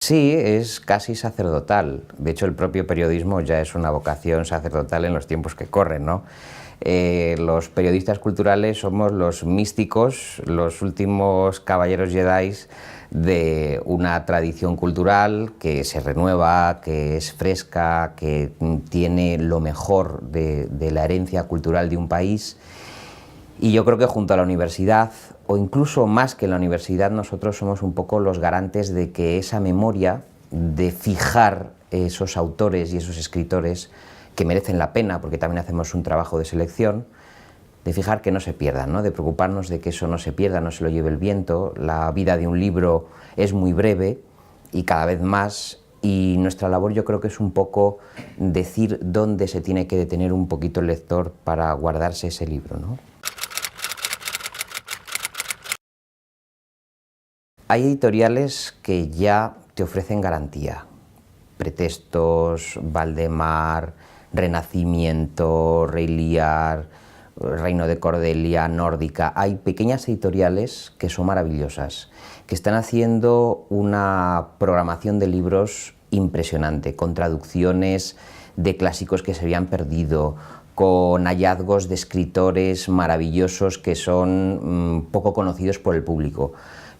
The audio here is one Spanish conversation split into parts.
Sí, es casi sacerdotal. De hecho, el propio periodismo ya es una vocación sacerdotal en los tiempos que corren, ¿no? Los periodistas culturales somos los místicos, los últimos caballeros Jedi de una tradición cultural que se renueva, que es fresca, que tiene lo mejor de la herencia cultural de un país. Y yo creo que junto a la universidad, o incluso más que la universidad, nosotros somos un poco los garantes de que esa memoria, de fijar esos autores y esos escritores que merecen la pena, porque también hacemos un trabajo de selección, de fijar que no se pierdan, ¿no? De preocuparnos de que eso no se pierda, no se lo lleve el viento. La vida de un libro es muy breve y cada vez más, y nuestra labor yo creo que es un poco decir dónde se tiene que detener un poquito el lector para guardarse ese libro, ¿no? Hay editoriales que ya te ofrecen garantía. Pretextos, Valdemar, Renacimiento, Rey Lear, Reino de Cordelia, Nórdica. Hay pequeñas editoriales que son maravillosas, que están haciendo una programación de libros impresionante, con traducciones de clásicos que se habían perdido, con hallazgos de escritores maravillosos que son poco conocidos por el público.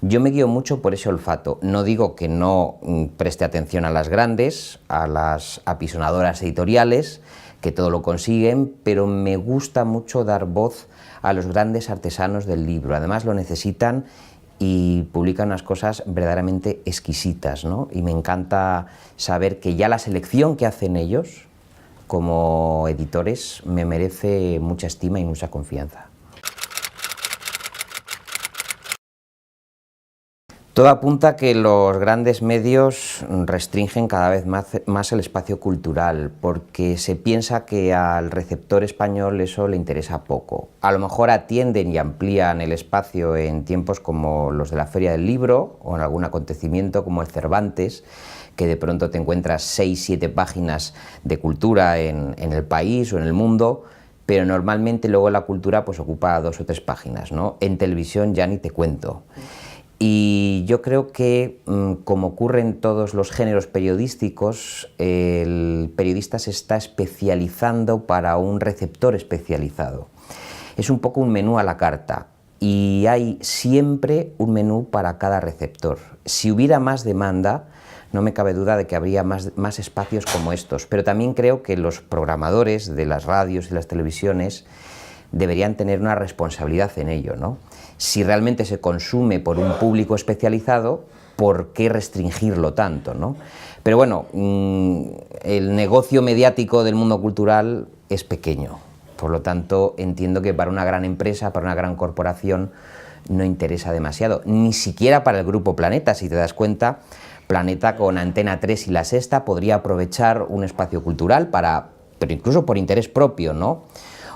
Yo me guío mucho por ese olfato. No digo que no preste atención a las grandes, a las apisonadoras editoriales, que todo lo consiguen, pero me gusta mucho dar voz a los grandes artesanos del libro. Además lo necesitan y publican unas cosas verdaderamente exquisitas, ¿no? Y me encanta saber que ya la selección que hacen ellos como editores me merece mucha estima y mucha confianza. Todo apunta a que los grandes medios restringen cada vez más el espacio cultural, porque se piensa que al receptor español eso le interesa poco. A lo mejor atienden y amplían el espacio en tiempos como los de la Feria del Libro o en algún acontecimiento como el Cervantes, que de pronto te encuentras 6-7 páginas de cultura en el país o en el mundo, pero normalmente luego la cultura pues ocupa 2 o 3 páginas, ¿no? En televisión ya ni te cuento. Y yo creo que, como ocurre en todos los géneros periodísticos, el periodista se está especializando para un receptor especializado. Es un poco un menú a la carta y hay siempre un menú para cada receptor. Si hubiera más demanda, no me cabe duda de que habría más espacios como estos, pero también creo que los programadores de las radios y las televisiones deberían tener una responsabilidad en ello, ¿no? Si realmente se consume por un público especializado, ¿por qué restringirlo tanto, ¿no? Pero bueno, el negocio mediático del mundo cultural es pequeño, por lo tanto entiendo que para una gran empresa, para una gran corporación, no interesa demasiado, ni siquiera para el Grupo Planeta. Si te das cuenta, Planeta con Antena 3 y La Sexta podría aprovechar un espacio cultural pero incluso por interés propio, ¿no?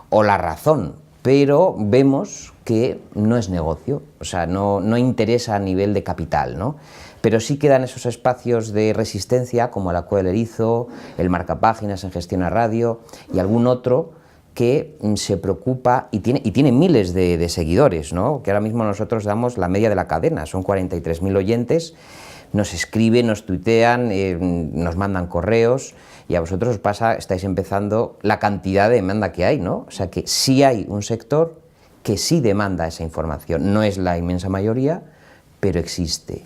O La Razón, pero vemos que no es negocio, o sea, no interesa a nivel de capital, ¿no? Pero sí quedan esos espacios de resistencia como la Cueva del Erizo, el Marcapáginas en Gestión a Radio y algún otro que se preocupa y tiene miles de seguidores, ¿no? Que ahora mismo nosotros damos la media de la cadena, son 43.000 oyentes, nos escriben, nos tuitean, nos mandan correos, y a vosotros os pasa, estáis empezando la cantidad de demanda que hay, ¿no? O sea que sí hay un sector que sí demanda esa información, no es la inmensa mayoría, pero existe.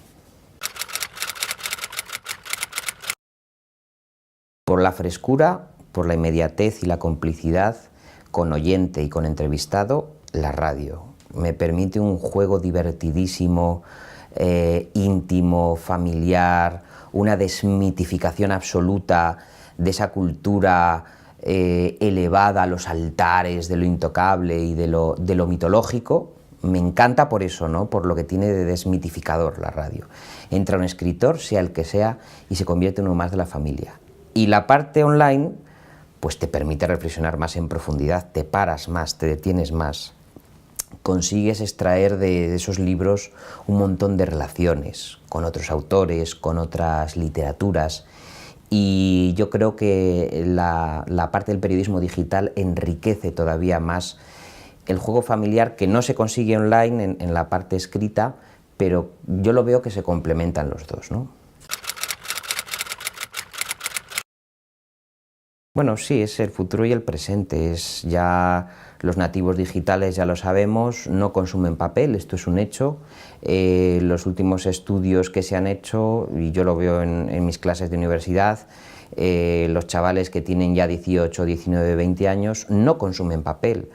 Por la frescura, por la inmediatez y la complicidad con oyente y con entrevistado, la radio. Me permite un juego divertidísimo, íntimo, familiar, una desmitificación absoluta de esa cultura elevada a los altares de lo intocable y de lo mitológico. Me encanta por eso, ¿no? Por lo que tiene de desmitificador la radio. Entra un escritor, sea el que sea, y se convierte en uno más de la familia. Y la parte online, pues te permite reflexionar más en profundidad, te paras más, te detienes más, consigues extraer de esos libros un montón de relaciones con otros autores, con otras literaturas, y yo creo que la parte del periodismo digital enriquece todavía más el juego familiar, que no se consigue online en la parte escrita, pero yo lo veo que se complementan los dos, ¿no? Bueno, sí, es el futuro y el presente. Es ya los nativos digitales, ya lo sabemos, no consumen papel, esto es un hecho. Los últimos estudios que se han hecho, y yo lo veo en mis clases de universidad, los chavales que tienen ya 18, 19, 20 años no consumen papel.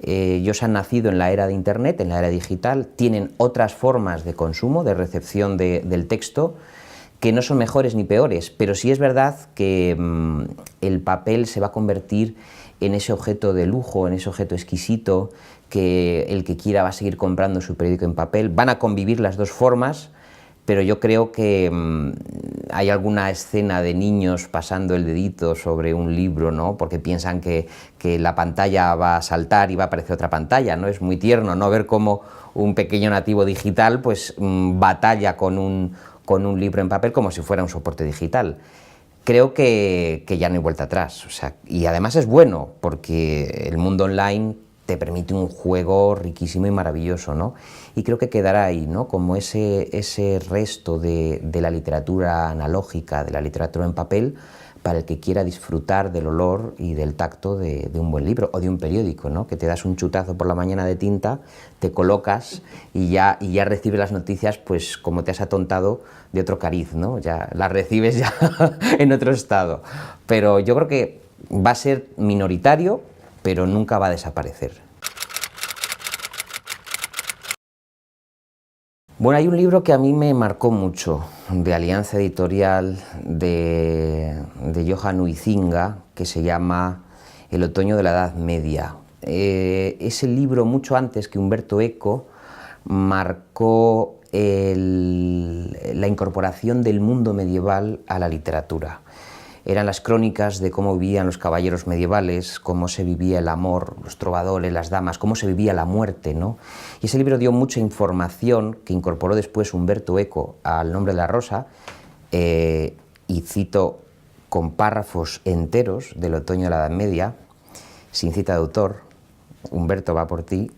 Ellos han nacido en la era de Internet, en la era digital, tienen otras formas de consumo, de recepción del texto, que no son mejores ni peores, pero sí es verdad que el papel se va a convertir en ese objeto de lujo, en ese objeto exquisito, que el que quiera va a seguir comprando su periódico en papel. Van a convivir las dos formas, pero yo creo que hay alguna escena de niños pasando el dedito sobre un libro, ¿no? Porque piensan que la pantalla va a saltar y va a aparecer otra pantalla, ¿no? Es muy tierno, ¿no? Ver cómo un pequeño nativo digital pues batalla con un libro en papel como si fuera un soporte digital. Creo que ya no hay vuelta atrás, o sea, y además es bueno porque el mundo online te permite un juego riquísimo y maravilloso, ¿no? Y creo que quedará ahí, ¿no? Como ese resto de la literatura analógica, de la literatura en papel, para el que quiera disfrutar del olor y del tacto de un buen libro o de un periódico, ¿no? Que te das un chutazo por la mañana de tinta, te colocas y ya recibes las noticias, pues como te has atontado, de otro cariz, ¿no? Ya las recibes ya en otro estado. Pero yo creo que va a ser minoritario, pero nunca va a desaparecer. Bueno, hay un libro que a mí me marcó mucho, de Alianza Editorial, de Johan Huizinga, que se llama El otoño de la Edad Media. Ese libro, mucho antes que Umberto Eco, marcó la incorporación del mundo medieval a la literatura. Eran las crónicas de cómo vivían los caballeros medievales, cómo se vivía el amor, los trovadores, las damas, cómo se vivía la muerte, ¿no? Y ese libro dio mucha información que incorporó después Umberto Eco al Nombre de la Rosa, y cito con párrafos enteros del otoño de la Edad Media, sin cita de autor. Humberto, va por ti.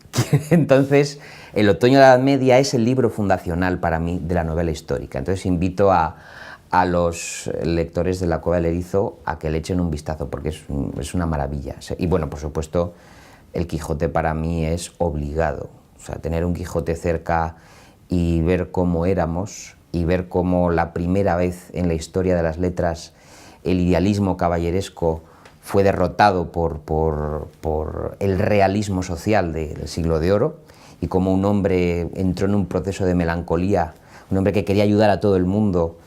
Entonces, El otoño de la Edad Media es el libro fundacional para mí de la novela histórica. Entonces invito a los lectores de La Cueva del Erizo a que le echen un vistazo, porque es una maravilla. Y bueno, por supuesto, El Quijote para mí es obligado. O sea, tener un Quijote cerca y ver cómo éramos, y ver cómo la primera vez en la historia de las letras el idealismo caballeresco fue derrotado por el realismo social del siglo de oro, y cómo un hombre entró en un proceso de melancolía, un hombre que quería ayudar a todo el mundo,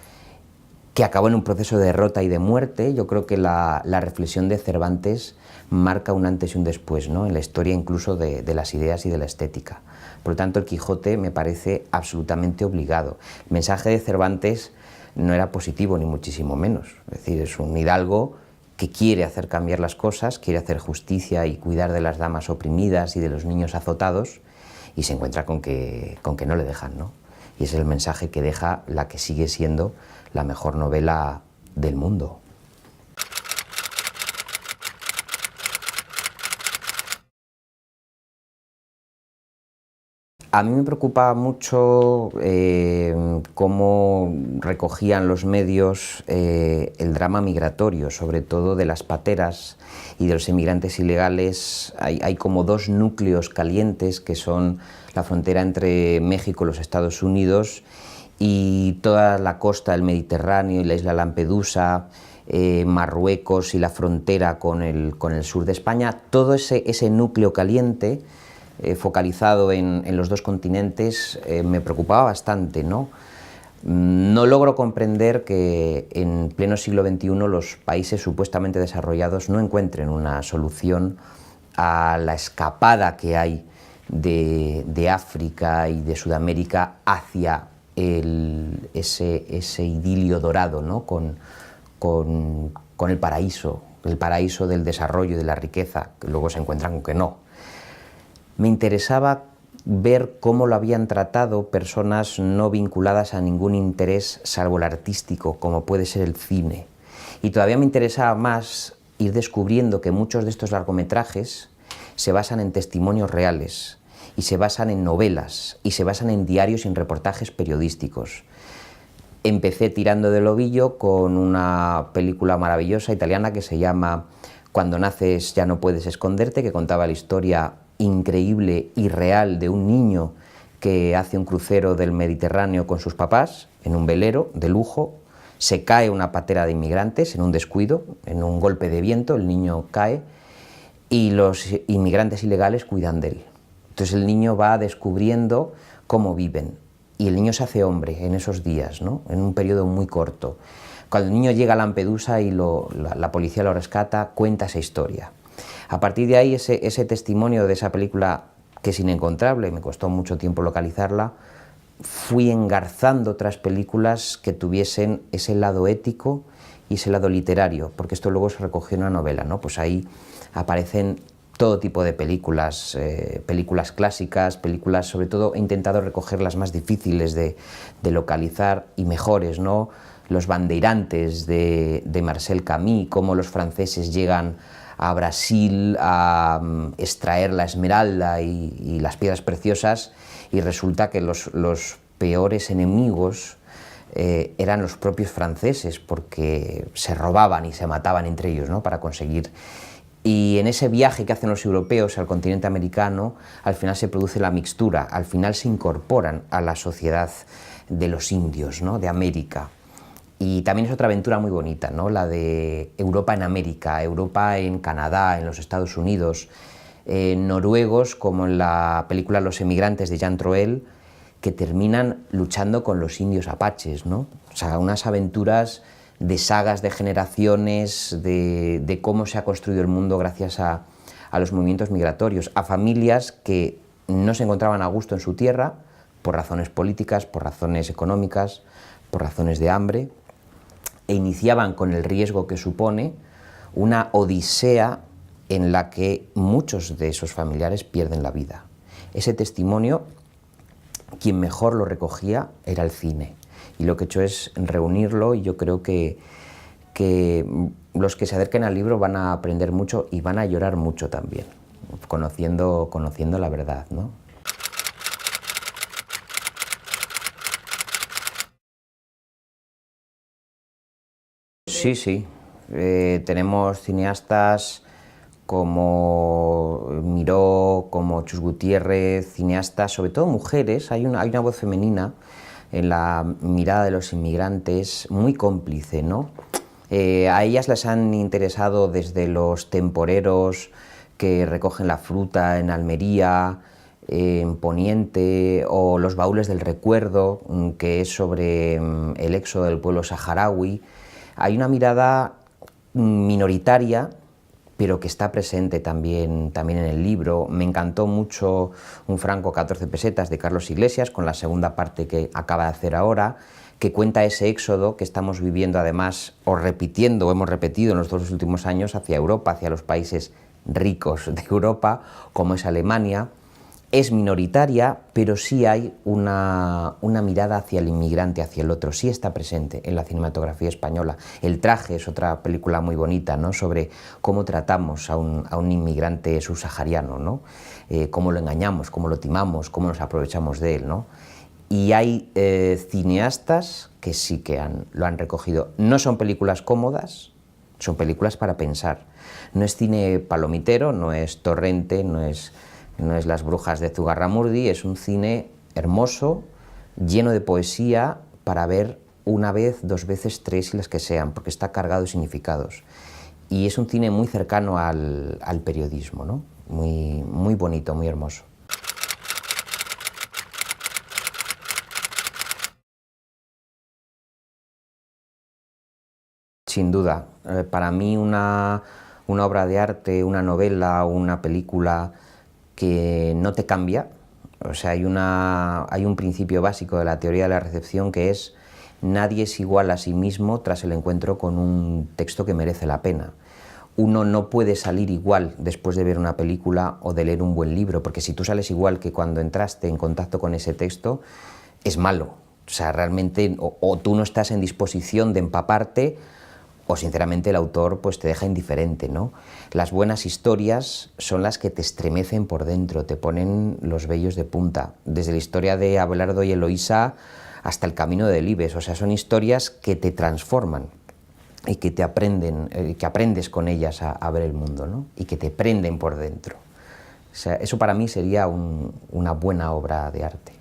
que acabó en un proceso de derrota y de muerte. Yo creo que la reflexión de Cervantes marca un antes y un después, ¿no? En la historia incluso de las ideas y de la estética. Por lo tanto, El Quijote me parece absolutamente obligado. El mensaje de Cervantes no era positivo, ni muchísimo menos. Es decir, es un hidalgo que quiere hacer cambiar las cosas, quiere hacer justicia y cuidar de las damas oprimidas y de los niños azotados, y se encuentra con que no le dejan, ¿no? Y ese es el mensaje que deja la que sigue siendo la mejor novela del mundo. A mí me preocupaba mucho cómo recogían los medios el drama migratorio, sobre todo de las pateras y de los emigrantes ilegales. Hay como dos núcleos calientes, que son la frontera entre México y los Estados Unidos, y toda la costa del Mediterráneo y la isla Lampedusa, Marruecos y la frontera con el sur de España. Todo ese núcleo caliente focalizado en los dos continentes me preocupaba bastante, ¿no? No logro comprender que en pleno siglo XXI los países supuestamente desarrollados no encuentren una solución a la escapada que hay de África y de Sudamérica hacia ese idilio dorado, ¿no? con el paraíso del desarrollo y de la riqueza, que luego se encuentran con que no. Me interesaba ver cómo lo habían tratado personas no vinculadas a ningún interés salvo el artístico, como puede ser el cine. Y todavía me interesaba más ir descubriendo que muchos de estos largometrajes se basan en testimonios reales, y se basan en novelas, y se basan en diarios y en reportajes periodísticos. Empecé tirando del ovillo con una película maravillosa italiana que se llama Cuando naces ya no puedes esconderte, que contaba la historia increíble y real de un niño que hace un crucero del Mediterráneo con sus papás en un velero de lujo. Se cae una patera de inmigrantes en un descuido, en un golpe de viento, el niño cae y los inmigrantes ilegales cuidan de él. Entonces el niño va descubriendo cómo viven y el niño se hace hombre en esos días, ¿no? En un periodo muy corto. Cuando el niño llega a Lampedusa y la policía lo rescata, cuenta esa historia. A partir de ahí, ese testimonio de esa película, que es inencontrable, me costó mucho tiempo localizarla, fui engarzando otras películas que tuviesen ese lado ético y ese lado literario, porque esto luego se recogió en una novela, ¿no? Pues ahí aparecen todo tipo de películas, películas clásicas, películas, sobre todo he intentado recoger las más difíciles de localizar y mejores, ¿no? Los bandeirantes de Marcel Camus, cómo los franceses llegan a Brasil a extraer la esmeralda y las piedras preciosas, y resulta que los peores enemigos eran los propios franceses, porque se robaban y se mataban entre ellos, ¿no? Para conseguir. Y en ese viaje que hacen los europeos al continente americano, al final se produce la mixtura, al final se incorporan a la sociedad de los indios, ¿no? De América. Y también es otra aventura muy bonita, ¿no? La de Europa en América, Europa en Canadá, en los Estados Unidos, noruegos, como en la película Los emigrantes de Jan Troell, que terminan luchando con los indios apaches, ¿no? O sea, unas aventuras de sagas de generaciones, de cómo se ha construido el mundo gracias a los movimientos migratorios, a familias que no se encontraban a gusto en su tierra por razones políticas, por razones económicas, por razones de hambre, e iniciaban con el riesgo que supone una odisea en la que muchos de esos familiares pierden la vida. Ese testimonio, quien mejor lo recogía era el cine. Y lo que he hecho es reunirlo, y yo creo que los que se acerquen al libro van a aprender mucho y van a llorar mucho también, conociendo la verdad, ¿no? Sí, sí. Tenemos cineastas como Miró, como Chus Gutiérrez, cineastas, sobre todo mujeres. Hay una voz femenina en la mirada de los inmigrantes muy cómplice, ¿no? A ellas les han interesado desde los temporeros que recogen la fruta en Almería, en Poniente, o Los baúles del recuerdo, que es sobre el éxodo del pueblo saharaui. Hay una mirada minoritaria, pero que está presente también en el libro. Me encantó mucho Un franco 14 pesetas de Carlos Iglesias, con la segunda parte que acaba de hacer ahora, que cuenta ese éxodo que estamos viviendo además, o repitiendo, o hemos repetido en los dos últimos años, hacia Europa, hacia los países ricos de Europa, como es Alemania. Es minoritaria, pero sí hay una mirada hacia el inmigrante, hacia el otro, sí está presente en la cinematografía española. El traje es otra película muy bonita, ¿no? Sobre cómo tratamos a un inmigrante subsahariano, ¿no? Cómo lo engañamos, cómo lo timamos, cómo nos aprovechamos de él, ¿no? Y hay cineastas que sí que lo han recogido. No son películas cómodas, son películas para pensar. No es cine palomitero, no es Torrente, no es Las brujas de Zugarramurdi, es un cine hermoso, lleno de poesía, para ver una vez, dos veces, tres y las que sean, porque está cargado de significados. Y es un cine muy cercano al periodismo, ¿no? Muy bonito, muy hermoso. Sin duda, para mí una obra de arte, una novela o una película que no te cambia, o sea, hay un principio básico de la teoría de la recepción, que es: nadie es igual a sí mismo tras el encuentro con un texto que merece la pena. Uno no puede salir igual después de ver una película o de leer un buen libro, porque si tú sales igual que cuando entraste en contacto con ese texto, es malo. O sea, realmente o tú no estás en disposición de empaparte, o sinceramente el autor pues te deja indiferente, ¿no? Las buenas historias son las que te estremecen por dentro, te ponen los vellos de punta. Desde la historia de Abelardo y Eloísa hasta El camino de Delibes. O sea, son historias que te transforman y que que aprendes con ellas a ver el mundo, ¿no? Y que te prenden por dentro. O sea, eso para mí sería una buena obra de arte.